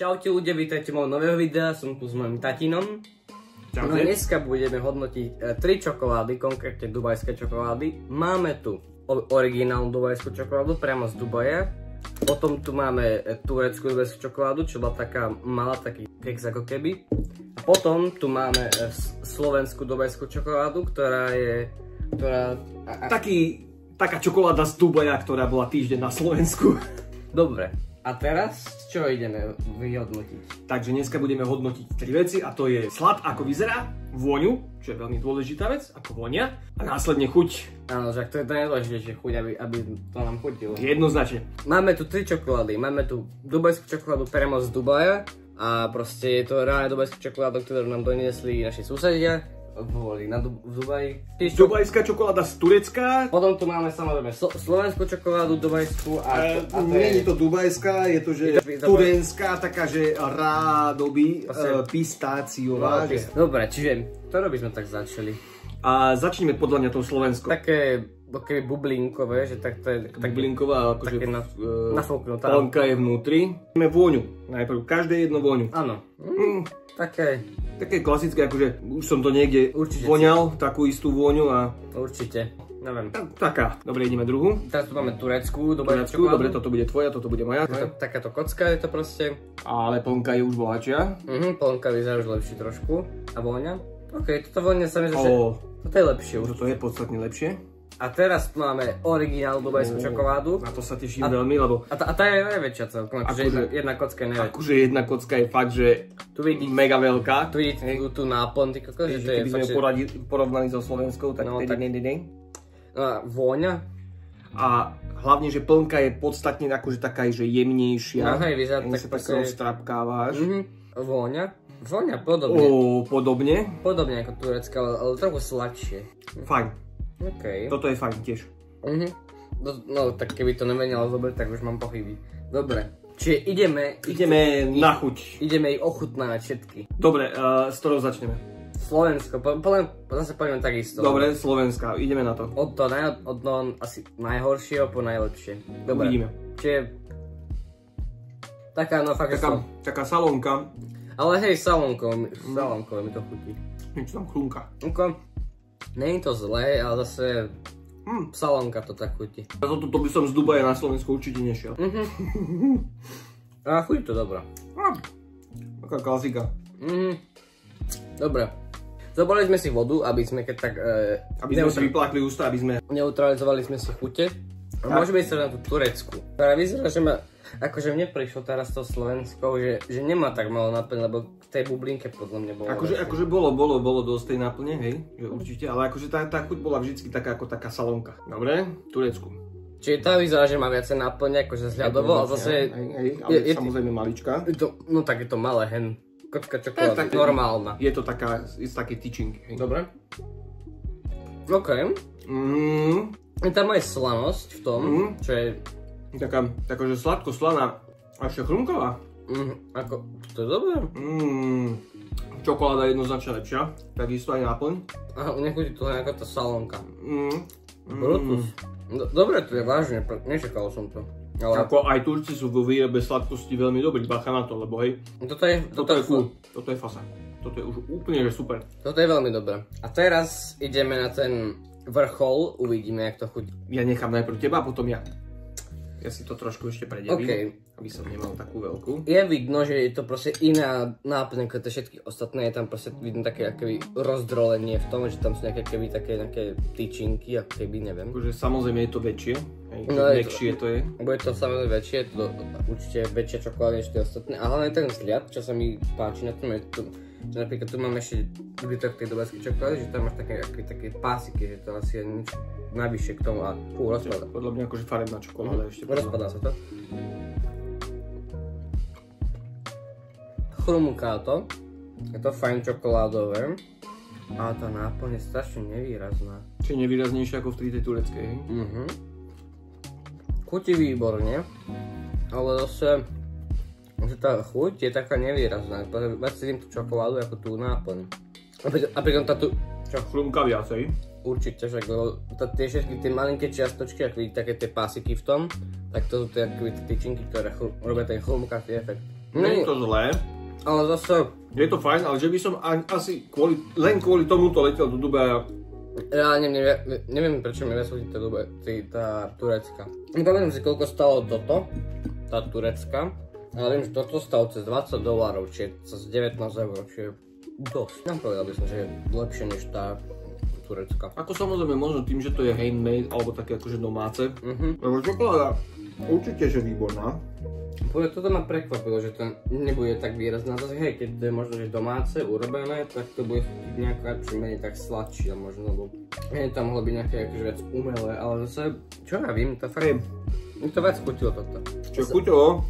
Čaute ľudia, vítajte môjho nového videa, som tu s mojím tatinom. Čaute. No dneska budeme hodnotiť 3 čokolády, konkrétne dubajské čokolády. Máme tu originálnu dubajskú čokoládu, priamo z Dubaja. Potom tu máme tureckú dubajskú čokoládu, čo bola taká malá, taký keks ako keby. A potom tu máme slovenskú dubajskú čokoládu, Taká čokoláda z Dubaja, ktorá bola týždeň na Slovensku. Dobre, a teraz čo ideme vyhodnotiť? Takže dneska budeme hodnotiť 3 veci a to je slad, ako vyzerá, vôňu, čo je veľmi dôležitá vec, ako vonia, a následne chuť. Áno, že to je to najdôležitejšie, chuť, aby to nám chutilo. Jednoznačne. Máme tu 3 čokolády, máme tu dubajskú čokoládu priamo z Dubaja a proste je to reálne dubajskú čokoládu, ktorú nám doniesli naši susedia. V Dubaji. Dubajská čokoláda z Turecka. Potom tu máme samozrejme slovenskú čokoládu dubajskú a nie je to dubajská, je to že turenská, taká že rádoby, pistáciová. Dobre, čiže to by sme tak začali. A začneme podľa mňa tou slovenskou. Také bublinkové, že tak to je bublinková, akože nafúknutá. Plnka je vnútri. Máme vôňu, najprv každé jedno vôňu. Áno. Také klasické, akože už som to niekde voňal, takú istú vôňu a... Určite, neviem. Taká. Dobre, ideme druhú. Teraz tu máme tureckú čokoládu. Dobre, toto bude tvoja, toto bude moja. Takáto kocka je to proste. Ale plnka je už bohatšia. Plnka vyzerá už lepšie trošku. A vôňa? OK, toto vôňa sa mi zdá, že toto je lepšie už. Toto je podstatne lepšie. A teraz tu máme originál dubajskú čokoládu. Na to sa teším veľmi, lebo... A tá je najväčšia celkom, akože jedna kocka je najväčšia. Akože jedna kocka je fakt, že tu vidíte, mega veľká. Tu vidíte tú náplň, ty kokos, že to je keby sme ju porovnali so slovenskou, tak no, a vôňa? A hlavne, že plnka je podstatne akože taká, že jemnejšia. No hej, vyzerá tak také... roztrapkávaš. Vôňa? Vôňa podobne. Podobne ako turecká, ale trochu sladšie. Fajn. Okay. Toto je fajn tiež. No tak keby to nemenilo dobre, tak už mám pochyby. Dobre, čiže ideme na chuť. Ideme ich ochutnávať všetky. Dobre, s ktorou začneme? Slovensko, zase poďme takisto. Dobre, Slovenská, ideme na to. Od asi najhoršieho po najlepšie. Dobre. Uvidíme. Čiže taká, no fakt taká salónka. Ale hej, salónko mi to chutí. Niečo tam chrumka. Nie je to zlé, ale zase salónka to tak chutí. Toto by som z Dubaja na Slovensku určite nešiel. A chutí to dobrá. Taká klasika. Dobre. Zobrali sme si vodu, aby sme keď tak... aby sme si vyplákli ústa, aby sme... Neutralizovali sme si chute. A môžeme ísť na tú tureckú. Ktorá vyzerá, že ma... Akože mne prišlo teraz to Slovenskou, že nemá tak malo náplň, lebo v tej bublinke podľa mňa bolo... Akože bolo dosť tej náplne, hej, že určite, ale akože tá chuť bola vždycky taká ako taká salónka. Dobre, tureckú. Čiže tá vyzerá, že má viacej náplne, akože zľadovo, ale zase... ale samozrejme malička. No tak je to malé, hen. Kocka čokoláda, normálna. Je to také tyčinky, hej. Dobre. OK. Tam aj slanosť v tom, čo je... Takáže sladko-slaná a ešte chrumková. Ako, to je dobré. Čokoláda je jednoznačne lepšia, takisto aj náplň. Aha, nechutí to len ako tá salónka. Brutus. Dobre to je, vážne, nečakal som to. Ale... Ako aj Turci sú vo výrobe sladkosti veľmi dobrí, bacha na to, lebo hej. Toto je cool, toto je fasa. Toto je už úplne že super. Toto je veľmi dobré. A teraz ideme na ten vrchol, uvidíme jak to chutí. Ja nechám najprv teba a potom ja. Ja si to trošku ešte predelím, aby som nemal takú veľkú. Je vidno, že je to proste iná náplň ako tie všetky ostatné, je tam proste vidno také akoby rozdrolenie v tom, že tam sú nejaké tyčinky, ako keby, neviem. Akože samozrejme je to väčšie, väčšie to je. Bude to samozrejme väčšie, je to určite väčšia čokoláda než tie ostatné, a hlavne ten vzhľad, čo sa mi páči na tom, je to, že napríklad tu mám ešte zbytok tej dubajskej čokolády, že tam máš také pásiky, že to asi je nič najvyššie k tomu a rozpadá. Podľa mňa akože farebná čokoláda ešte. Rozpadá sa to. Chrumká to. Je to fajn čokoládové. Ale tá náplň je strašne nevýrazná. Čiže nevýraznejšia ako v tej tureckej, hej? Chutí výborne. Ale zase... že tá chuť je taká nevýrazná. Viac cítim tú čokoládu ako tú náplň. A pritom tá tu... Chrumka viacej. Určite, však tie všetky tie malinké čiastočky, ako vidíte také tie pásiky v tom, tak to sú tie tyčinky, ktoré robia ten chrumkatý efekt. Nie je to zlé. Ale zase... Je to fajn, ale že by som asi len kvôli tomuto letel do Dubaja. Ja neviem prečo mi vesúdi tá turecká. Nepamätám si koľko stalo toto, tá turecká. Ale viem, že toto stalo cez $20, čiže cez 19 €, čiže dosť. Povedal by som, že je lepšie než tá turecká. Ako samozrejme možno tým, že to je handmade, alebo také akože domáce. Lebo čokoláda určite že výborná. Toto ma prekvapilo, že to nebude tak výrazná. Zase hej, keď to je možno že domáce, urobené, tak to bude nejako menej tak sladšie možno, lebo tam mohlo byť nejaké akože viac umelé, ale zase, čo ja vím, to fakt mi to viac chutilo toto. Čo chutilo?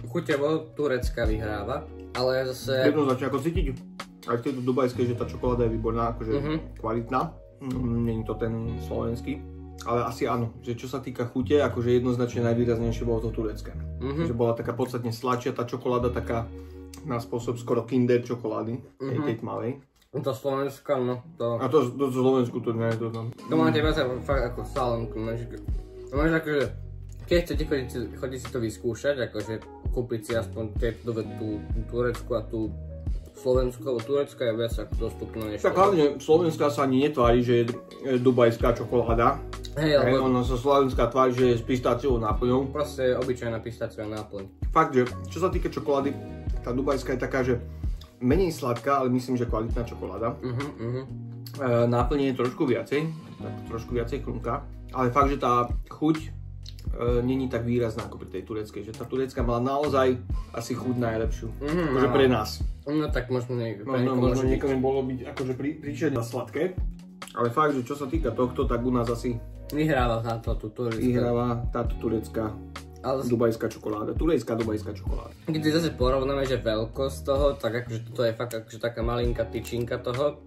Chuťovo turecká vyhráva, ale zase... Jednoznačne ako cítiť aj v tejto dubajskej, že tá čokoláda je výborná, akože kvalitná. Není to ten slovenský. Ale asi áno, že čo sa týka chute, akože jednoznačne najvýraznejšie bolo to turecké. Že bola taká podstatne sladšia tá čokoláda, taká na spôsob skoro Kinder čokolády, tej tmavej. To slovenská, no to... A to Slovensku to nie je to tam. To máte viac fakt ako salámku, máš akože, keď chcete chodiť si to vyskúšať, akože kúpiť si aspoň tú tureckú a tú Slovensku, lebo turecká je viac ako dostupná než... Tak hlavne Slovenská sa ani netvári, že je dubajská čokoláda. Hej, lebo... Ona sa Slovenská tvári, že je s pistáciovou náplňou. Proste je obyčajná pistáciová náplň. Fakt, že čo sa týka čokolády, tá dubajská je taká, že menej sladká, ale myslím, že kvalitná čokoláda. Náplň je trošku viacej chrumká, ale fakt, že tá chuť není tak výrazná ako pri tej tureckej, že tá turecká mala naozaj asi chuť najlepšiu, akože pre nás. No tak možno niekomu bolo byť akože príčetne sladké, ale fakt, že čo sa týka tohto, tak u nás asi vyhráva táto turecká dubajská čokoláda, turecká dubajská čokoláda. Keď si zase porovnáme, že veľkosť toho, tak akože toto je fakt akože taká malinká tyčinka toho.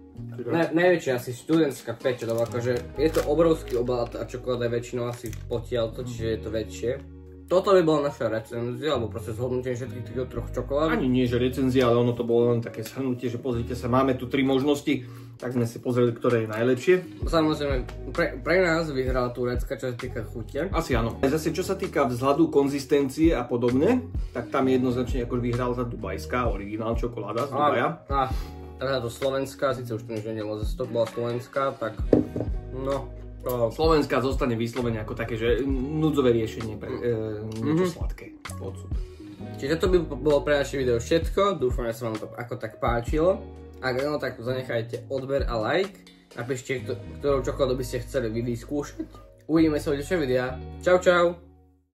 Najväčšia asi študentská peča, lebo akože je to obrovský obal a čokoláda je väčšinou asi potiaľto, čiže je to väčšie. Toto by bola naša recenzia, alebo proste zhodnotenie všetkých týchto troch čokolád. Ani nie, že recenzia, ale ono to bolo len také shrnutie, že pozrite sa, máme tu 3 možnosti, tak sme si pozreli, ktoré je najlepšie. Samozrejme, pre nás vyhrala turecká, čo sa týka chute. Asi áno. Zase čo sa týka vzhľadu, konzistencie a podobne, tak tam jednoznačne ako vyhrala tá dubajská originál čokoláda z Dubaja. Táto slovenská, síce už to než nedelo, zase to bola slovenská, tak no... Slovenská zostane vyslovene ako také, že núdzové riešenie pre niečo sladké. Odsud. Čiže to by bolo pre naše video všetko, dúfam, že sa vám to ako tak páčilo. Ak áno, tak zanechajte odber a like. Napíšte, ktorou čokoládu by ste chceli vy vyskúšať. Uvidíme sa v ďalších videách. Čau, čau!